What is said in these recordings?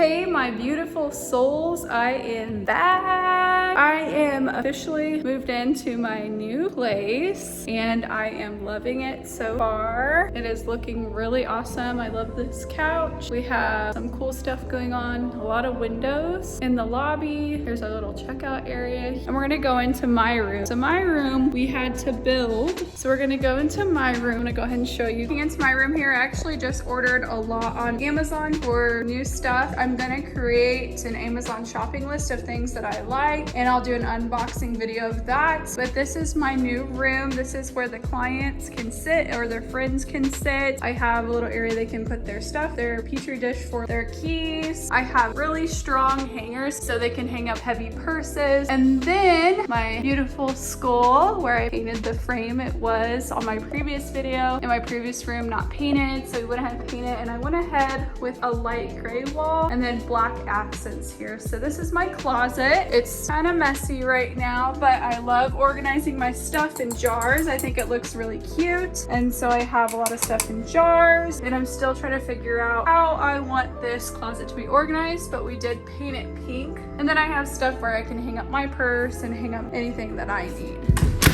Hey my beautiful souls, I am back. I am officially moved into my new place and I am loving it so far. It is looking really awesome. I love this couch. We have some cool stuff going on, a lot of windows in the lobby. There's a little checkout area and we're gonna go into my room. So my room we had to build. So we're gonna go into my room. I'm gonna go ahead and show you. Into my room here, I actually just ordered a lot on Amazon for new stuff. I'm gonna create an Amazon shopping list of things that I like and I'll do an unboxing video of that. But this is my new room. This is where the clients can sit or their friends can sit. I have a little area they can put their stuff, their petri dish for their keys. I have really strong hangers so they can hang up heavy purses. And then my beautiful skull where I painted the frame. It was on my previous video in my previous room, not painted. So we went ahead and painted and I went ahead with a light gray wall and then black accents here. So this is my closet. It's kind of messy right now, but I love organizing my stuff in jars. I think it looks really cute. And so I have a lot of stuff in jars and I'm still trying to figure out how I want this closet to be organized, but we did paint it pink. And then I have stuff where I can hang up my purse and hang up anything that I need.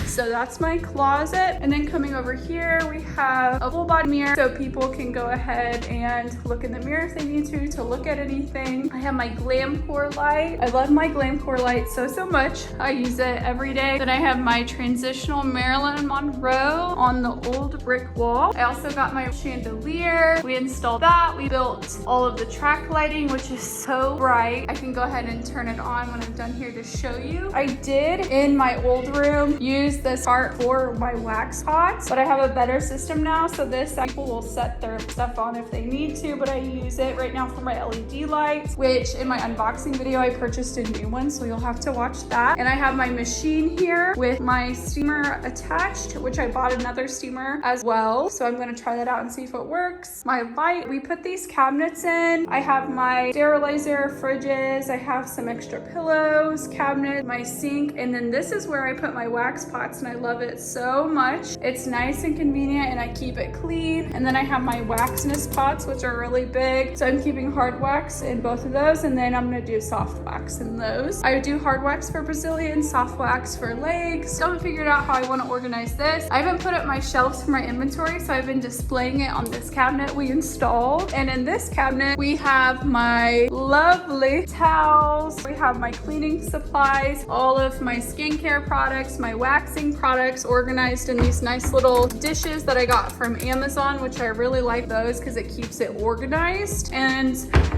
So that's my closet. And then coming over here, we have a full body mirror so people can go ahead and look in the mirror if they need to look at anything. I have my Glamcore light. I love my Glamcore light so much. I use it every day. Then I have my transitional Marilyn Monroe on the old brick wall. I also got my chandelier. We installed that. We built all of the track lighting, which is so bright. I can go ahead and turn it on when I'm done here to show you. I did in my old room use this part for my wax pots, but I have a better system now. So this people will set their stuff on if they need to, but I use it right now for my LED lights, which in my unboxing video, I purchased a new one. So you'll have to watch that. And I have my machine here with my steamer attached, which I bought another steamer as well. So I'm going to try that out and see if it works. My light, we put these cabinets in. I have my sterilizer, fridges. I have some extra pillows, cabinet, my sink. And then this is where I put my wax pots and I love it so much. It's nice and convenient and I keep it clean. And then I have my waxness pots, which are really big. So I'm keeping hard wax in both of those. And then I'm gonna do soft wax in those. I do hard wax for Brazilian, soft wax for legs. Still haven't figured out how I wanna organize this. I haven't put up my shelves for my inventory, so I've been displaying it on this cabinet we installed. And in this cabinet, we have my lovely towels. We have my cleaning supplies, all of my skincare products, my waxing products organized in these nice little dishes that I got from Amazon, which I really like those because it keeps it organized. And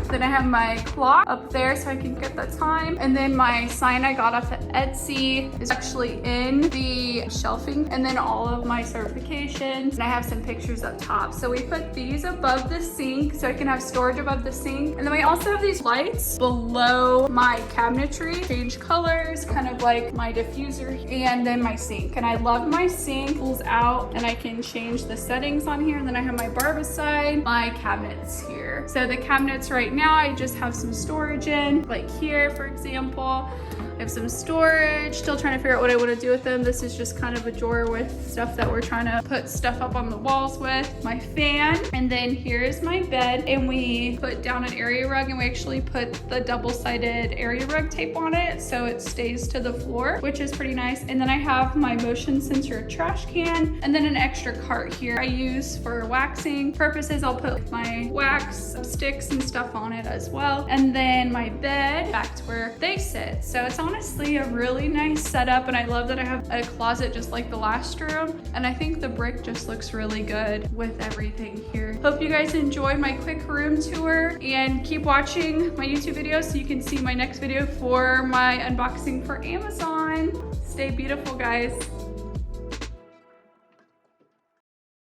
then I have my clock up there so I can get the time. And then my sign I got off at Estie is actually in the shelving. And then all of my certifications. And I have some pictures up top. So we put these above the sink so I can have storage above the sink. And then we also have these lights below my cabinetry, change colors, kind of like my diffuser, and then my sink. And I love my sink, pulls out and I can change the settings on here. And then I have my barbicide, my cabinets here. So the cabinets right now, I just have some storage in, like here, for example. I have some storage, still trying to figure out what I want to do with them. This is just kind of a drawer with stuff that we're trying to put stuff up on the walls with. My fan, and then here's my bed. And we put down an area rug and we actually put the double-sided area rug tape on it so it stays to the floor, which is pretty nice. And then I have my motion sensor trash can and then an extra cart here I use for waxing purposes. I'll put my wax sticks and stuff on it as well. And then my bed back to where they sit. So it's honestly a really nice setup and I love that I have a closet just like the last room, and I think the brick just looks really good with everything here. Hope you guys enjoyed my quick room tour and keep watching my YouTube videos so you can see my next video for my unboxing for Amazon. Stay beautiful, guys.